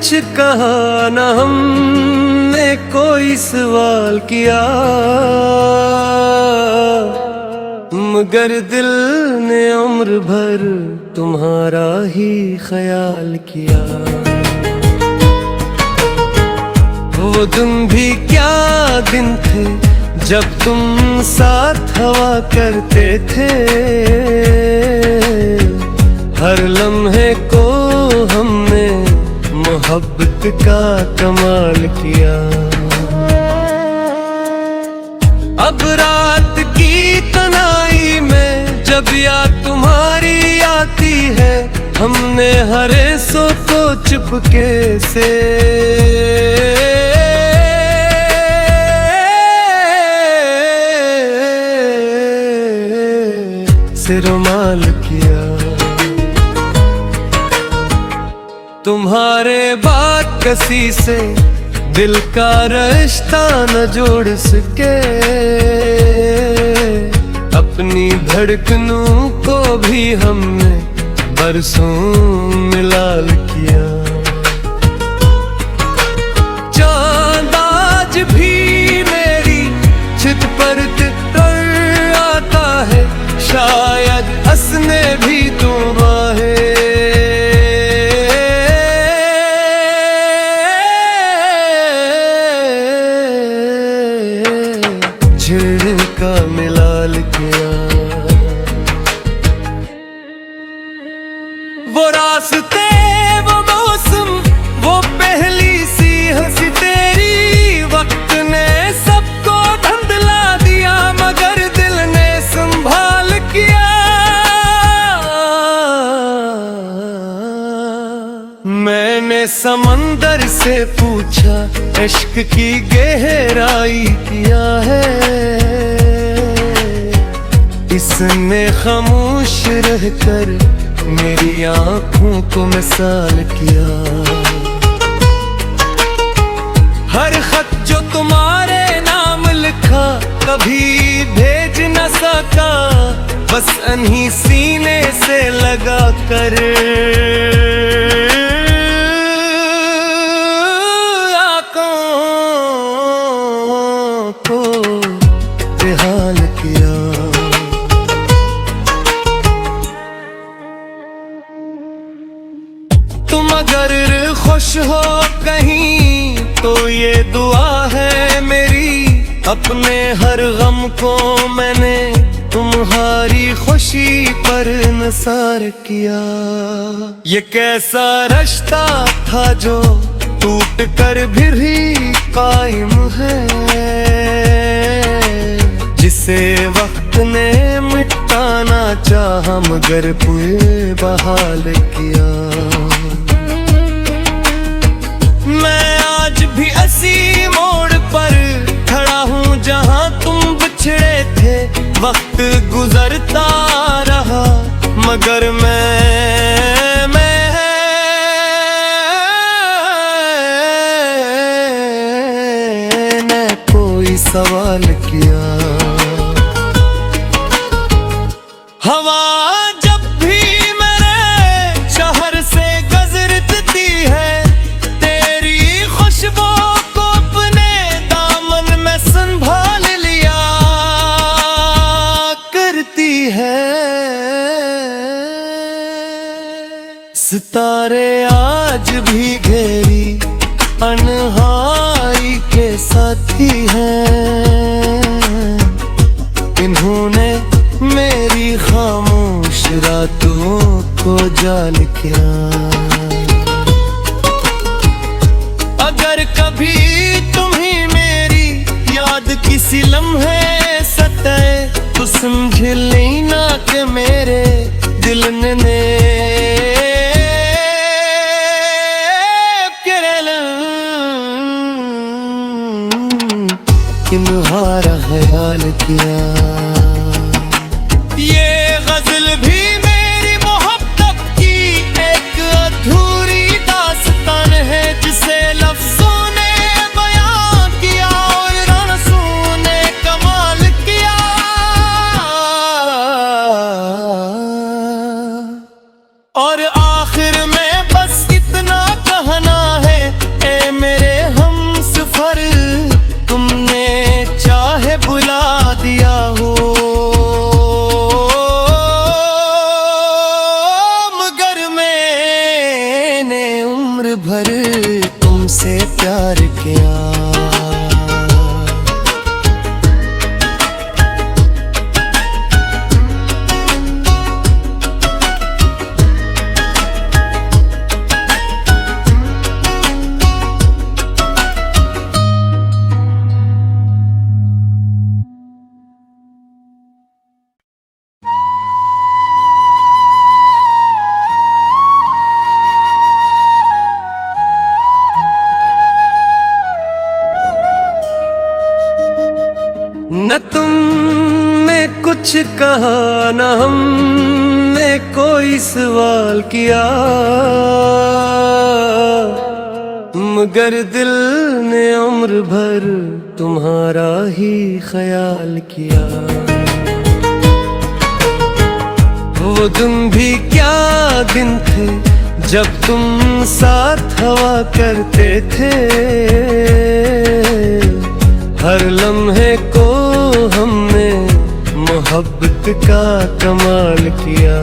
कुछ कहा न हमने कोई सवाल किया, मगर दिल ने उम्र भर तुम्हारा ही ख्याल किया। वो दिन भी क्या दिन थे जब तुम साथ हवा करते थे, हर लम्हे को हमने मोहब्बत का कमाल किया। अब रात की तन्हाई में जब याद तुम्हारी आती है, हमने हरे सो को चुपके से रुमाल किया। तुम्हारे बाद किसी से दिल का रिश्ता न जोड़ सके, अपनी धड़कनों को भी हमने बरसों मिलाल किया। चांद आज भी मेरी छित पर तर आता है, शायद हंसने भी तुम आए। झिड़का मिलाल किया। वो रास्ते वो मौसम वो पहली सी हंसी तेरी, वक्त ने सबको धुंधला दिया मगर दिल ने संभाल किया। मैंने समंदर से पूछा इश्क की गहराई क्या है, इसने खामोश रहकर मेरी आँखों को मिसाल किया। हर खत जो तुम्हारे नाम लिखा कभी भेज न सका, बस अन्हीं सीने से लगा कर हाल किया। तुम अगर खुश हो कहीं तो ये दुआ है मेरी, अपने हर गम को मैंने तुम्हारी खुशी पर निसार किया। ये कैसा रिश्ता था जो टूट कर भी कायम है, जिसे वक्त ने मिटाना चाहा मगर पुए बहाल किया। मैं आज भी इसी मोड़ पर खड़ा हूँ जहाँ तुम बिछड़े थे, वक्त गुजरता रहा मगर मैंने कोई सवाल किया। हवा जब भी मेरे शहर से गुजरती है, तेरी खुशबू को अपने दामन में संभाल लिया करती है। सितारे आज भी घेरी अनहाई के साथी हैं, इन्होंने मेरी खामोश रातों को जाल किया। अगर कभी तुम्हें मेरी याद किसी लम्हे सताए, तो समझ लेना कि मेरे दिल ने तुम्हारा ख्याल किया। ये गजल भी मेरी मोहब्बत की एक अधूरी दास्तान है, जिसे लफ्जों ने बयां किया और रंसों ने कमाल किया। और आखिर में बस इतना कहना है तुमसे प्यार किया। न तुमने कुछ कहा न हमने कोई सवाल किया, मगर दिल ने उम्र भर तुम्हारा ही ख्याल किया। वो दिन भी क्या दिन थे जब तुम साथ हवा करते थे, हर लम्हे को हमने मोहब्बत का कमाल किया।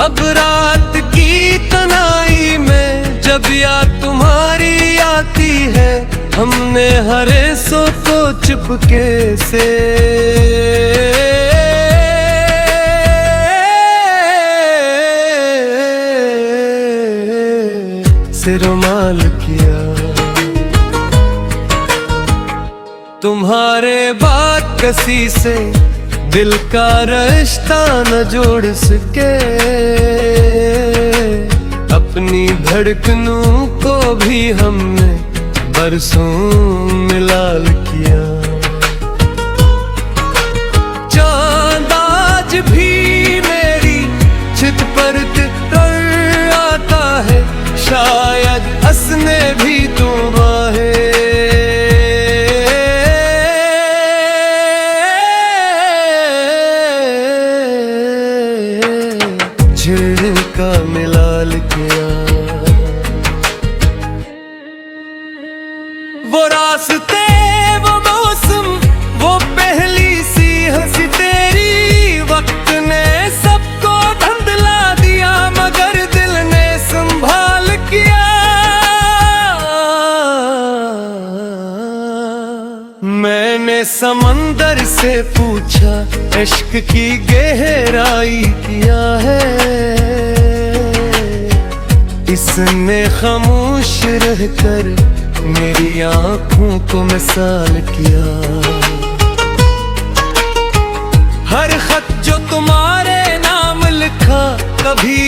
अब रात की तन्हाई में जब याद तुम्हारी आती है, हमने हरे सो को चुपके से रुमाल किया। तुम्हारे बाद किसी से दिल का रिश्ता न जोड़ सके, अपनी धड़कनों को भी हमने बरसों में लाल किया। चांद आज भी मेरी छित पर तर आता है, शायद हंसने भी तुम आए। का मिलाल किया। वो रास्ते वो मौसम वो पहली सी हंसी तेरी, वक्त ने सबको धुंधला दिया मगर दिल ने संभाल किया। मैंने समंदर से पूछा इश्क की गहराई क्या है, इसने खामोश रहकर मेरी आँखों को मिसाल किया। हर खत जो तुम्हारे नाम लिखा कभी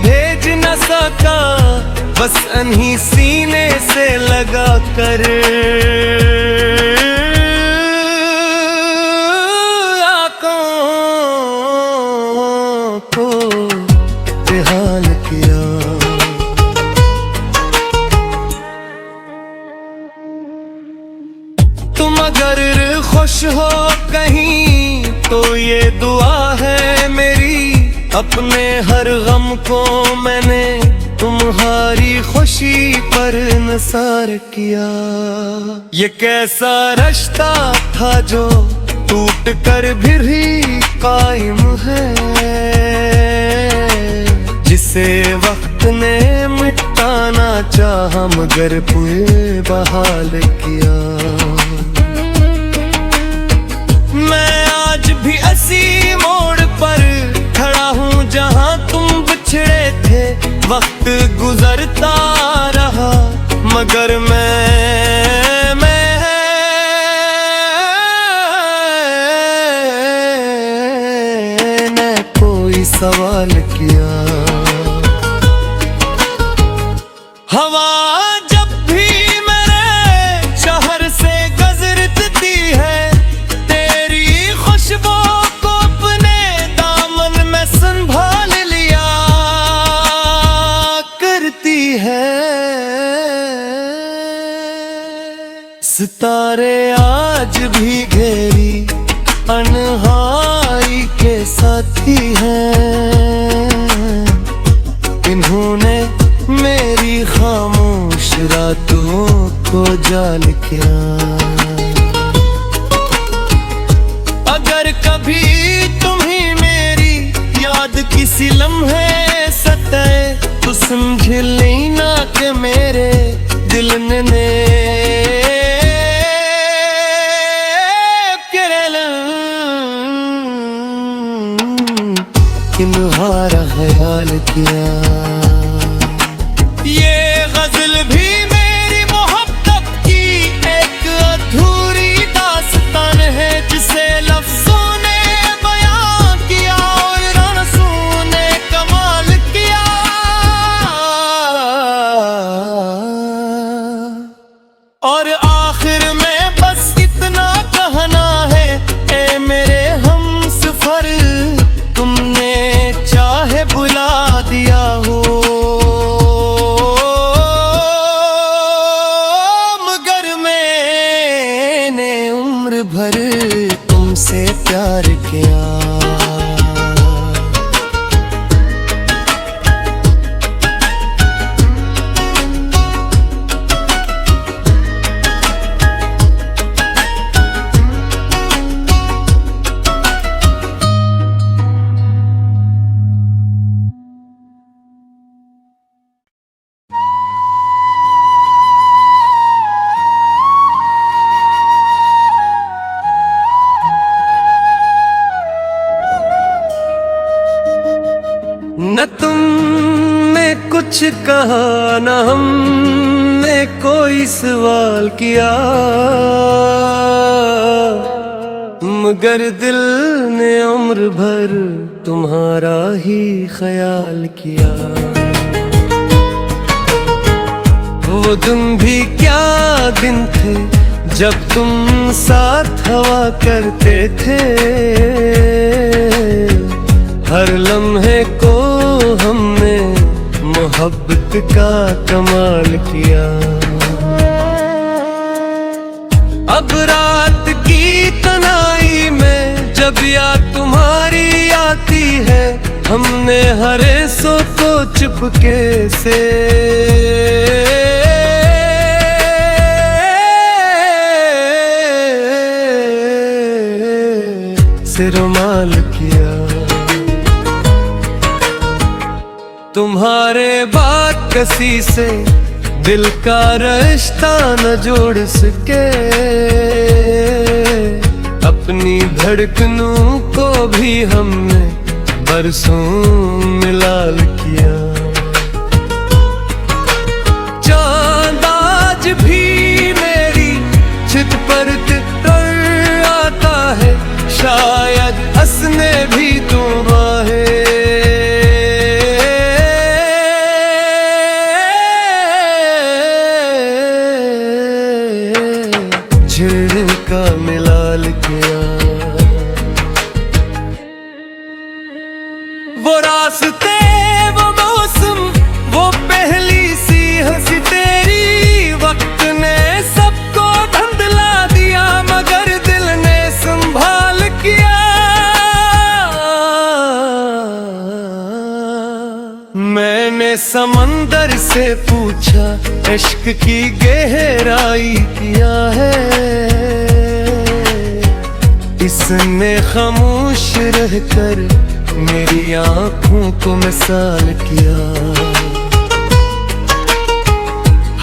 भेज न सका, बस अन्हीं सीने से लगा कर आँखों को बेहाल किया। तुम अगर खुश हो कहीं तो ये दुआ है मेरी, अपने हर गम को मैंने तुम्हारी खुशी पर निसार किया। ये कैसा रिश्ता था जो टूट कर भी कायम है, जिसे वक्त ने मिटाना चाहा मगर पुए बहाल किया। मैं आज भी इसी मोड़ पर खड़ा हूँ जहाँ तुम बिछड़े थे, वक्त गुजरता रहा मगर मैंने कोई सवाल किया। हवा जब भी मेरे शहर से गुजरती है, तेरी खुशबू को अपने दामन में संभाल लिया करती है। सितारे आज भी घेरी अनहाई के साथी हैं, इन्होंने मेरी खामोश रातों को जाल किया। अगर कभी तुम्हें मेरी याद किसी लम्हे सताए तो तू समझ लेना कि मेरे दिल ने तुम्हारा ख्याल किया। ये गजल भी मेरी मोहब्बत की एक अधूरी दास्तान है, जिसे लफ्जों ने बयां किया और रंसों ने कमाल किया। और आखिर में बस इतना कहना है, ए मेरे हमसफर, तुमने चाहे बुला दिया हो, मगर मैंने उम्र भर तुमसे प्यार किया। न तुमने कुछ कहा न हमने कोई सवाल किया, मगर दिल ने उम्र भर तुम्हारा ही ख्याल किया। वो दिन भी क्या दिन थे जब तुम साथ हवा करते थे, हर लम्हे को हमने मोहब्बत का कमाल किया। अब रात की तन्हाई में जब याद तुम्हारी आती है, हमने हर सो को चुपके से रुमाल किया। तुम्हारे बाद किसी से दिल का रिश्ता न जोड़ सके, अपनी धड़कनों को भी हमने बरसों मिलाल किया। चांद आज भी मेरी छित पर तर आता है, शायद हंसने भी तुम आए। का मिलाल किया। वो रास्ते, वो मौसम, वो पहली सी हंसी तेरी, वक्त ने सबको धुंधला दिया, मगर दिल ने संभाल किया। मैंने समंदर से पूछा, इश्क की गहराई क्या है, इसने खामोश रहकर मेरी आंखों को मिसाल किया।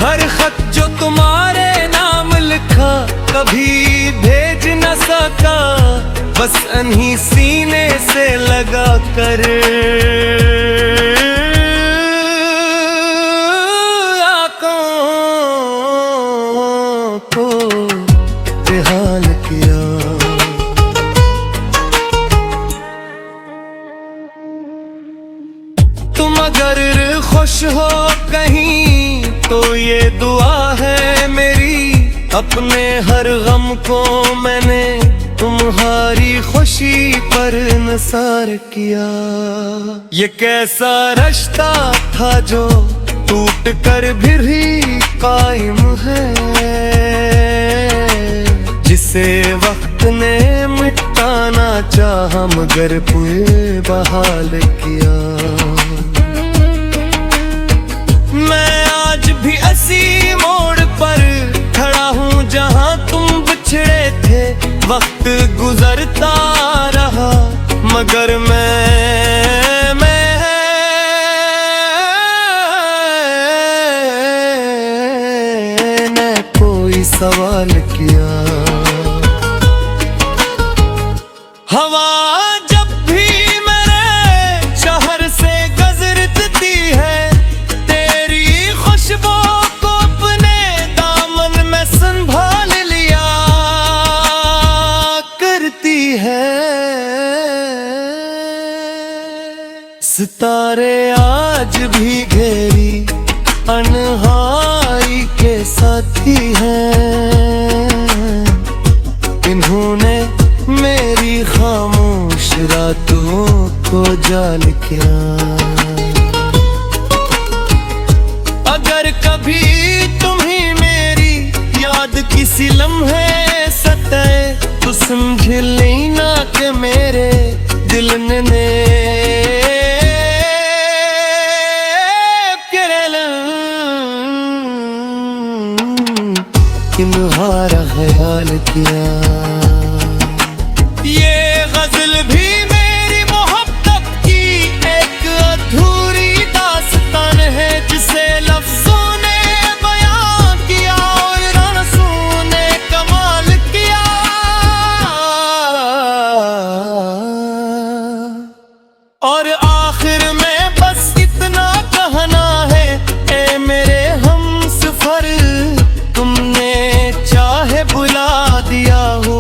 हर खत जो तुम्हारे नाम लिखा कभी भेज न सका, बस अन्हीं सीने से लगा कर बेहाल किया। तुम अगर खुश हो कहीं तो ये दुआ है मेरी, अपने हर गम को मैंने तुम्हारी खुशी पर निसार किया। ये कैसा रिश्ता था जो टूट कर भी कायम है, जिसे वक्त ने मिटाना चाहा मगर पुए बहाल किया। मैं आज भी इसी मोड़ पर खड़ा हूँ जहाँ तुम बिछड़े थे, वक्त गुजरता रहा मगर मैं सवाल किया। हवा जब भी मेरे शहर से गुजरती है, तेरी खुशबू को अपने दामन में संभाल लिया करती है। सितारे आज भी घेरी अनहाई के साथी हैं, इन्होंने मेरी खामोश रातों को जाल किया। अगर कभी तुम्हें मेरी याद किसी लम्हे सताए, तो समझ लेना कि मेरे दिल ने तुम्हारा ख्याल किया। ये गजल भी मेरी मोहब्बत की एक अधूरी दास्तान है, जिसे लफ्जों ने बयां किया और रंसों ने कमाल किया। और आखिर में बस इतना कहना है, ए मेरे हमसफर, तुमने चाहे बुला दिया हो,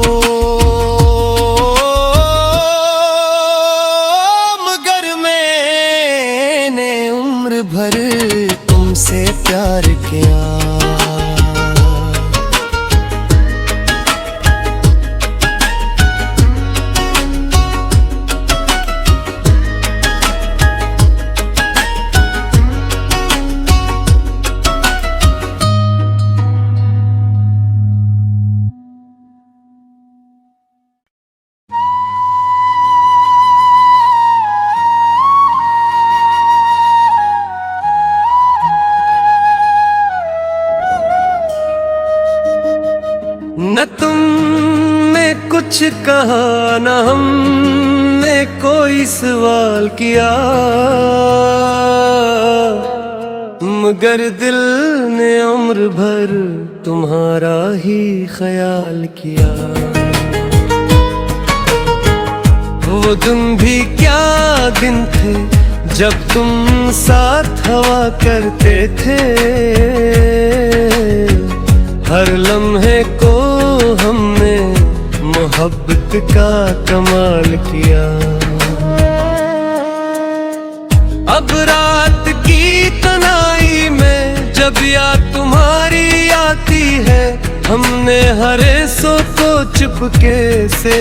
मगर मैंने उम्र भर तुमसे प्यार किया। न तुमने कुछ कहा, न हमने कोई सवाल किया, मगर दिल ने उम्र भर तुम्हारा ही ख्याल किया। वो दिन भी क्या दिन थे जब तुम साथ हवा करते थे, हर लम्हे को हमने मोहब्बत का कमाल किया। अब रात की तन्हाई में जब याद तुम्हारी आती है, हमने हरे सो को चुपके से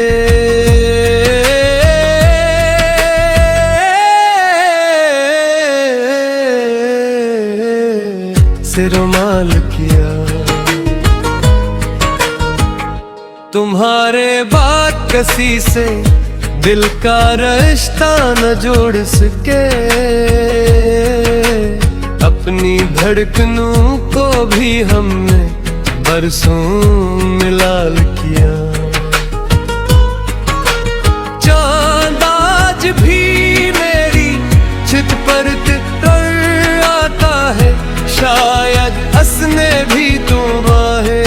रुमाल किया। तुम्हारे बाद किसी से दिल का रिश्ता न जोड़ सके, अपनी धड़कनों को भी हमने बरसों मिलाल किया। चांद आज भी मेरी छित पर तर आता है, शायद हंसने भी तुम आए।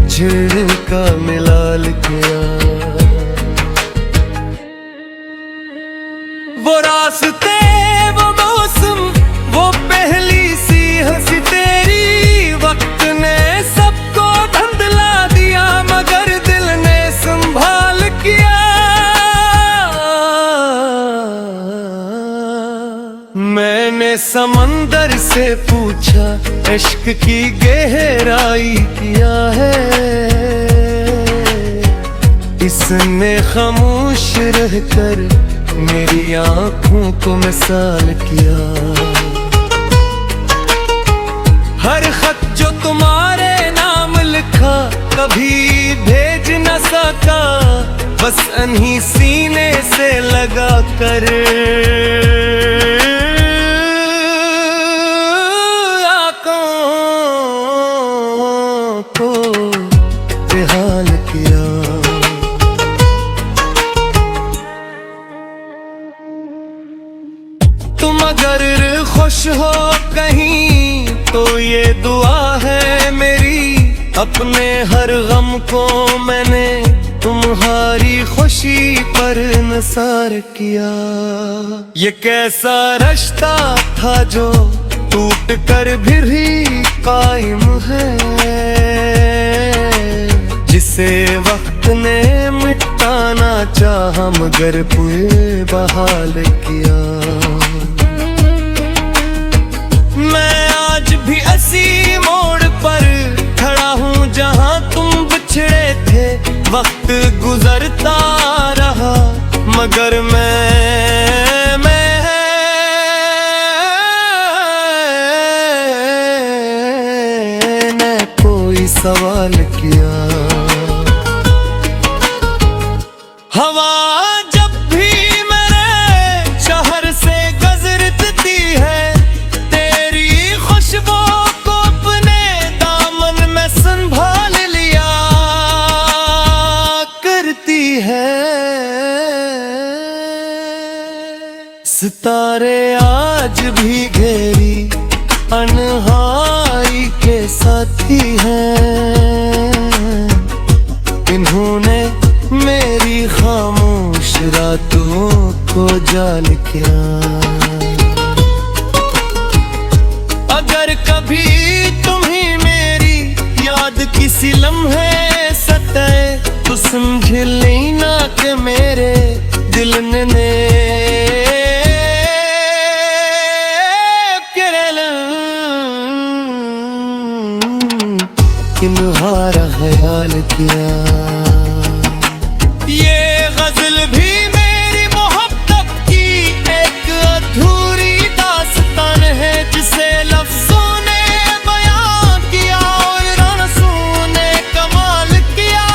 झिड़का मिलाल किया। वो रास्ते, वो मौसम, वो पहली सी हंसी तेरी, वक्त ने सबको धुंधला दिया, मगर दिल ने संभाल किया। मैंने समंदर से पूछा, इश्क की गहराई क्या है, इसने खामोश रहकर मेरी आँखों को मिसाल किया। हर खत जो तुम्हारे नाम लिखा कभी भेज न सका, बस अनही सीने से लगा कर बेहाल किया। खुश हो कहीं तो ये दुआ है मेरी, अपने हर गम को मैंने तुम्हारी खुशी पर निसार किया। ये कैसा रिश्ता था जो टूट कर भी कायम है, जिसे वक्त ने मिटाना चाहा मगर पुए बहाल किया। मैं आज भी इसी मोड़ पर खड़ा हूँ जहाँ तुम बिछड़े थे। वक्त गुजरता रहा मगर मैंने कोई सवाल किया। हवा जब भी मेरे शहर से गुजरती है, तेरी खुशबू को अपने दामन में संभाल लिया करती है। सितारे आज भी घेरी अनहाई के साथी हैं, इन्होंने मेरी खामोश रातों को जाल किया। अगर कभी तुम्हें मेरी याद किसी लम्हे सताए तो समझ लेना कि मेरे दिल ने तुम्हारा ख्याल किया। ये गजल भी मेरी मोहब्बत की एक अधूरी दास्तान है, जिसे लफ्जों ने बयां किया और रंसों ने कमाल किया।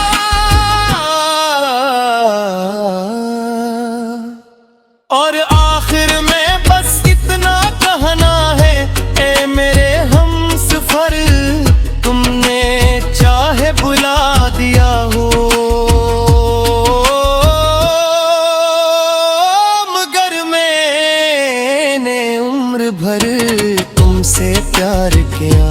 और आखिर में बस इतना कहना है, ए मेरे हमसफर तुमने चाहे बुला दिया हो मगर मैंने उम्र भर तुमसे प्यार किया।